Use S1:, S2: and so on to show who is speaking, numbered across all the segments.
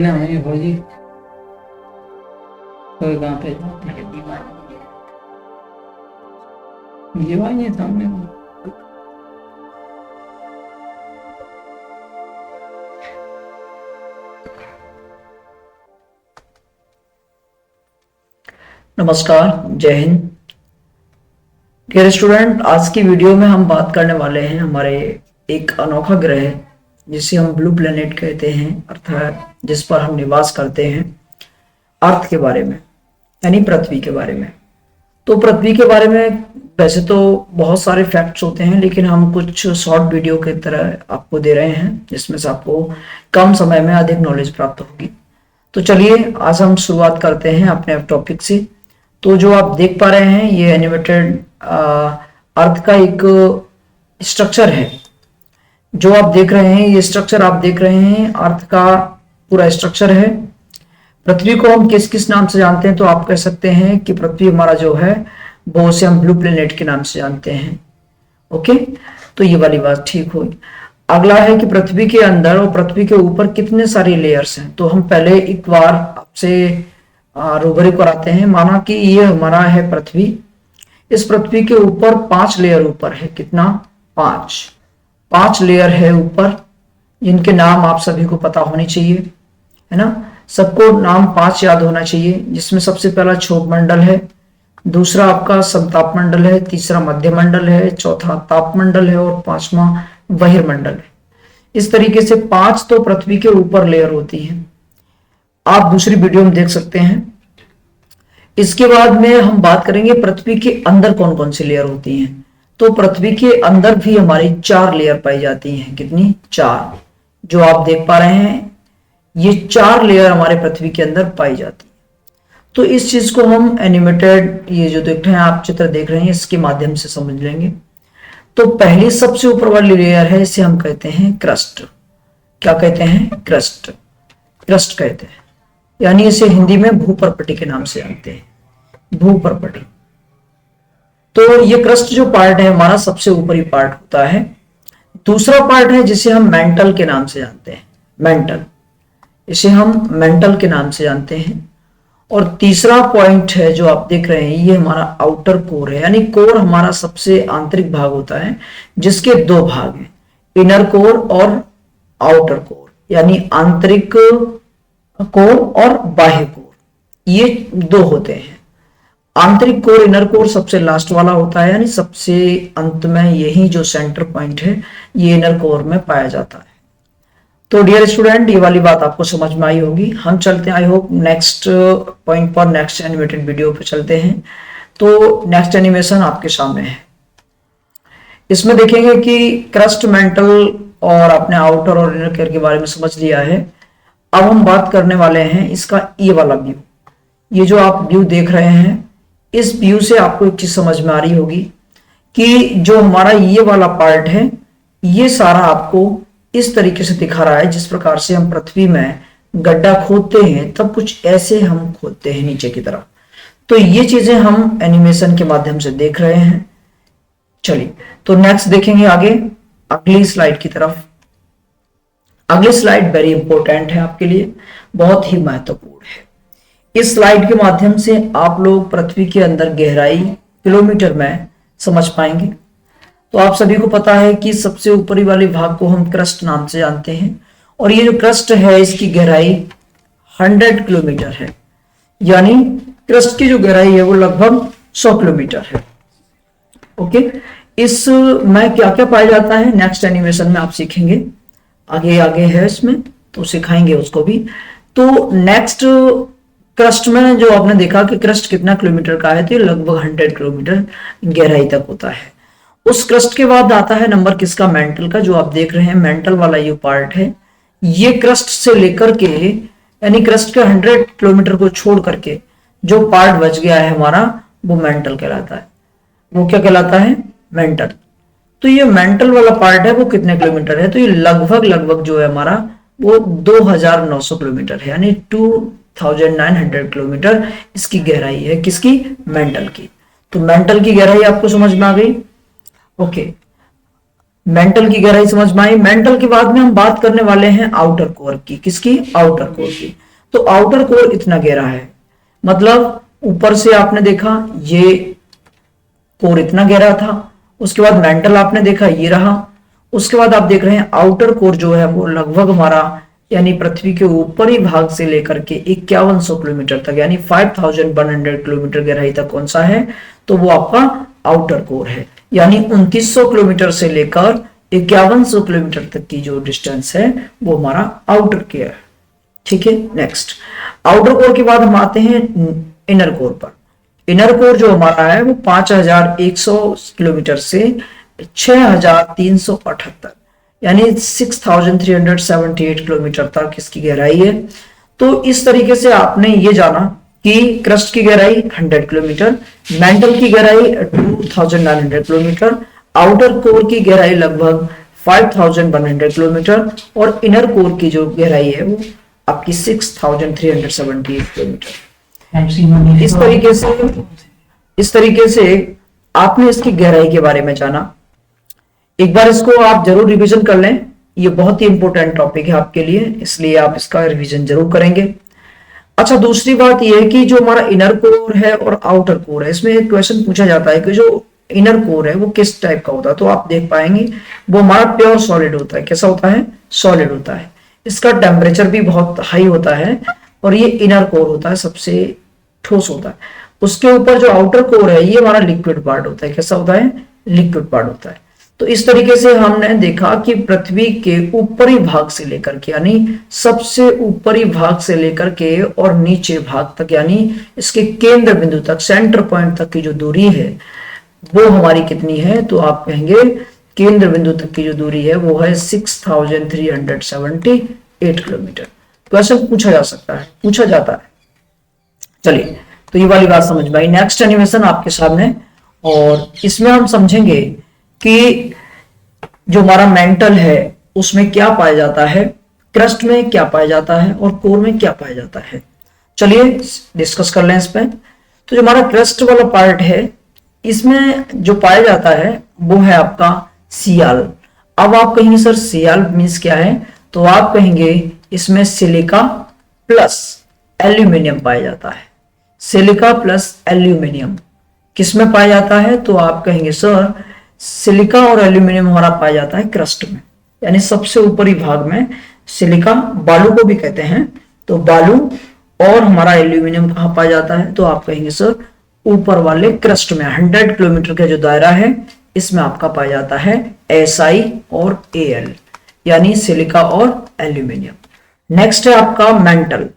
S1: ना है हो जी। कोई कहाँ पे जीवाई है सामने।
S2: नमस्कार, जय हिंद। डियर स्टूडेंट, आज की वीडियो में हम बात करने वाले हैं हमारे एक अनोखा ग्रह जिसे हम ब्लू प्लेनेट कहते हैं, अर्थात जिस पर हम निवास करते हैं, अर्थ के बारे में, यानी पृथ्वी के बारे में। तो पृथ्वी के बारे में वैसे तो बहुत सारे फैक्ट्स होते हैं, लेकिन हम कुछ शॉर्ट वीडियो की तरह आपको दे रहे हैं जिसमें से आपको कम समय में अधिक नॉलेज प्राप्त होगी। तो चलिए आज हम शुरुआत करते हैं अपने टॉपिक से। तो जो आप देख पा रहे हैं ये एनिमेटेड अर्थ का एक स्ट्रक्चर है। जो आप देख रहे हैं ये स्ट्रक्चर आप देख रहे हैं अर्थ का पूरा स्ट्रक्चर है। पृथ्वी को हम किस किस नाम से जानते हैं, तो आप कह सकते हैं कि पृथ्वी हमारा जो है वो उसे हम ब्लू प्लेनेट के नाम से जानते हैं। ओके, तो ये वाली बात ठीक होगी। अगला है कि पृथ्वी के अंदर और पृथ्वी के ऊपर कितने सारे लेयर्स हैं। तो हम पहले एक बार आपसे रूबरू कराते हैं। माना कि ये हमारा है पृथ्वी। इस पृथ्वी के ऊपर 5 लेयर ऊपर है। कितना? 5 लेयर है ऊपर, जिनके नाम आप सभी को पता होने चाहिए, है ना। सबको नाम 5 याद होना चाहिए, जिसमें सबसे पहला क्षोभ मंडल है, दूसरा आपका समताप मंडल है, तीसरा मध्य मंडल है, चौथा ताप मंडल है और 5वां बहिर्मंडल है। इस तरीके से 5 तो पृथ्वी के ऊपर लेयर होती है, आप दूसरी वीडियो में देख सकते हैं। इसके बाद में हम बात करेंगे पृथ्वी के अंदर कौन कौन सी लेयर होती हैं। तो पृथ्वी के अंदर भी हमारी 4 लेयर पाई जाती हैं। कितनी? 4। जो आप देख पा रहे हैं ये 4 लेयर हमारे पृथ्वी के अंदर पाई जाती है। तो इस चीज को हम एनिमेटेड, ये जो देख रहे हैं आप चित्र देख रहे हैं, इसके माध्यम से समझ लेंगे। तो पहली सबसे ऊपर वाली लेयर है, इसे हम कहते हैं क्रस्ट। क्या कहते हैं? क्रस्ट। क्रस्ट कहते हैं, यानी इसे हिंदी में भूपर्पटी के नाम से जानते हैं। भूपर्पटी। तो ये क्रस्ट जो पार्ट है हमारा सबसे ऊपरी पार्ट होता है। दूसरा पार्ट है जिसे हम मेंटल के नाम से जानते हैं। मेंटल, इसे हम मेंटल के नाम से जानते हैं। और तीसरा पॉइंट है जो आप देख रहे हैं, ये हमारा आउटर कोर है, यानी कोर हमारा सबसे आंतरिक भाग होता है, जिसके 2 भाग हैं, इनर कोर और आउटर कोर, यानी आंतरिक कोर और बाह्य कोर, ये 2 होते हैं। आंतरिक कोर, इनर कोर सबसे लास्ट वाला होता है, यानी सबसे अंत में यही जो सेंटर पॉइंट है ये इनर कोर में पाया जाता है। तो डियर स्टूडेंट, ये वाली बात आपको समझ में आई होगी। हम चलते हैं आई होप नेक्स्ट पॉइंट पर, नेक्स्ट एनिमेटेड वीडियो पर चलते हैं। तो नेक्स्ट एनिमेशन आपके सामने है। इसमें देखेंगे कि क्रस्ट, मेंटल और अपने आउटर और इनर कोर के बारे में समझ लिया है। अब हम बात करने वाले हैं इसका ये वाला व्यू। ये जो आप व्यू देख रहे हैं, इस व्यू से आपको एक चीज समझ में आ रही होगी कि जो हमारा ये वाला पार्ट है ये सारा आपको इस तरीके से दिखा रहा है। जिस प्रकार से हम पृथ्वी में गड्ढा खोदते हैं तब कुछ ऐसे हम खोदते हैं नीचे की तरफ। तो ये चीजें हम एनिमेशन के माध्यम से देख रहे हैं। चलिए, तो नेक्स्ट देखेंगे आगे अगली स्लाइड की तरफ। अगली स्लाइड वेरी इंपॉर्टेंट है आपके लिए, बहुत ही महत्वपूर्ण है। इस स्लाइड के माध्यम से आप लोग पृथ्वी के अंदर गहराई किलोमीटर में समझ पाएंगे। तो आप सभी को पता है कि सबसे ऊपरी वाले भाग को हम क्रस्ट नाम से जानते हैं, और ये जो क्रस्ट है इसकी गहराई 100 किलोमीटर है, यानी क्रस्ट की जो गहराई है वो लगभग 100 किलोमीटर है। ओके, इस में क्या क्या पाया जाता है नेक्स्ट एनिमेशन में आप सीखेंगे। आगे आगे है इसमें, तो सिखाएंगे उसको भी। तो नेक्स्ट क्रस्ट में जो आपने देखा कि क्रस्ट कितना किलोमीटर का है, तो ये लगभग 100 किलोमीटर गहराई तक होता है। उस क्रस्ट के बाद आता है नंबर किसका? मेंटल का। जो आप देख रहे हैं मेंटल वाला ये पार्ट है, ये क्रस्ट से लेकर के, यानी क्रस्ट के 100 किलोमीटर को छोड़ करके जो पार्ट बच गया है हमारा, वो मेंटल कहलाता है। वो क्या कहलाता है? मेंटल। तो ये मेंटल वाला पार्ट है वो कितने किलोमीटर है? तो ये लगभग जो है हमारा वो 2900 किलोमीटर है, यानी 2900 किलोमीटर इसकी गहराई है। किसकी? मेंटल की। तो मेंटल की गहराई आपको समझ में आ गई। ओके, मेंटल की गहराई समझ में आई। मेंटल के बाद में हम बात करने वाले हैं आउटर कोर की। किसकी? आउटर कोर की। तो आउटर कोर इतना गहरा है, मतलब ऊपर से आपने देखा ये कोर इतना गहरा था, उसके बाद मेंटल आपने देखा ये रहा, उसके बाद आप देख रहे हैं आउटर कोर जो है वो लगभग हमारा यानी पृथ्वी के ऊपरी भाग से लेकर के 5100 किलोमीटर तक यानी 5100 किलोमीटर गहराई तक कौन सा है? तो वो आपका आउटर कोर है। यानी 2900 किलोमीटर से लेकर 5100 किलोमीटर तक की जो डिस्टेंस है वो हमारा आउटर कोर है। ठीक है, नेक्स्ट आउटर कोर के बाद हम आते हैं इनर कोर पर। इनर कोर जो हमारा है वो 5100 किलोमीटर से 6378 यानी 6378 किलोमीटर तक इसकी गहराई है। तो इस तरीके से आपने ये जाना कि क्रस्ट की गहराई 100 किलोमीटर, मेंटल की गहराई 2900 किलोमीटर, आउटर कोर की गहराई लगभग 5100 किलोमीटर और इनर कोर की जो गहराई है वो आपकी 6378 किलोमीटर। इस तरीके से आपने इसकी गहराई के बारे में जाना। एक बार इसको आप जरूर रिवीजन कर लें, ये बहुत ही इंपॉर्टेंट टॉपिक है आपके लिए, इसलिए आप इसका रिवीजन जरूर करेंगे। अच्छा, दूसरी बात यह है कि जो हमारा इनर कोर है और आउटर कोर है, इसमें एक क्वेश्चन पूछा जाता है कि जो इनर कोर है वो किस टाइप का होता है। तो आप देख पाएंगे वो हमारा प्योर सॉलिड होता है। कैसा होता है? सॉलिड होता है। इसका टेम्परेचर भी बहुत हाई होता है और ये इनर कोर होता है, सबसे ठोस होता है। उसके ऊपर जो आउटर कोर है ये हमारा लिक्विड पार्ट होता है। कैसा होता है? लिक्विड पार्ट होता है। तो इस तरीके से हमने देखा कि पृथ्वी के ऊपरी भाग से लेकर के यानी सबसे ऊपरी भाग से लेकर के और नीचे भाग तक यानी इसके केंद्र बिंदु तक, सेंटर पॉइंट तक की जो दूरी है वो हमारी कितनी है? तो आप कहेंगे केंद्र बिंदु तक की जो दूरी है वो है 6378 किलोमीटर। क्वेश्चन पूछा जा सकता है, पूछा जाता है। चलिए, तो ये वाली बात समझ में आई। नेक्स्ट एनिमेशन आपके सामने, और इसमें हम समझेंगे कि जो हमारा मेंटल है उसमें क्या पाया जाता है, क्रस्ट में क्या पाया जाता है और कोर में क्या पाया जाता है। चलिए डिस्कस कर लें इस पे। तो जो हमारा क्रस्ट वाला पार्ट है इसमें जो पाया जाता है वो है आपका सियाल। अब आप कहेंगे सर सियाल मीन्स क्या है? तो आप कहेंगे इसमें सिलिका प्लस एल्यूमिनियम पाया जाता है। सिलिका प्लस एल्यूमिनियम किसमें पाया जाता है? तो आप कहेंगे सर सिलिका और एल्यूमिनियम हमारा पाया जाता है क्रस्ट में, यानी सबसे ऊपरी भाग में। सिलिका बालू को भी कहते हैं, तो बालू और हमारा एल्यूमिनियम कहाँ पाया जाता है? तो आप कहेंगे सर ऊपर वाले क्रस्ट में। 100 किलोमीटर का जो दायरा है इसमें आपका पाया जाता है SI और Al यानी सिलिका और एल्यूमिनियम। नेक्स्ट है आपका मेंटल।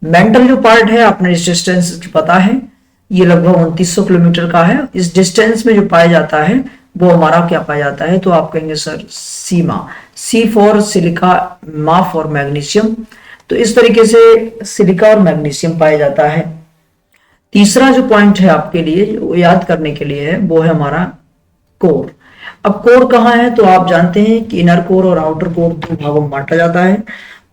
S2: मेंटल जो पार्ट है आपने डिस्टेंस पता है, ये लगभग 2900 किलोमीटर का है। इस डिस्टेंस में जो पाया जाता है वो हमारा क्या पाया जाता है? तो आप कहेंगे sir Seema, C for silica, मा फॉर मैग्नीशियम। तो इस तरीके से सिलिका और मैग्नीशियम पाया जाता है। तीसरा जो पॉइंट है आपके लिए जो याद करने के लिए है वो है हमारा कोर। अब कोर कहाँ है? तो आप जानते हैं कि इनर कोर और आउटर कोर दो भागों में बांटा जाता है,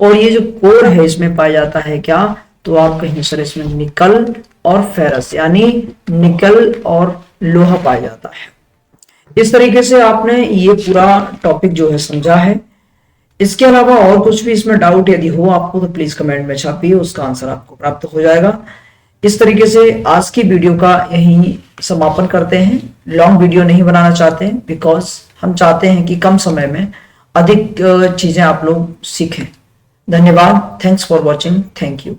S2: और ये जो कोर है इसमें पाया जाता है क्या? तो आप कहेंगे सर इसमें निकल और फेरस यानी निकल और लोहा पाया जाता है। इस तरीके से आपने ये पूरा टॉपिक जो है समझा है। इसके अलावा और कुछ भी इसमें डाउट यदि हो आपको तो प्लीज कमेंट में छापिए, उसका आंसर आपको प्राप्त हो जाएगा। इस तरीके से आज की वीडियो का यही समापन करते हैं। लॉन्ग वीडियो नहीं बनाना चाहते हैं बिकॉज हम चाहते हैं कि कम समय में अधिक चीजें आप लोग सीखें। धन्यवाद। Thanks for watching. Thank you.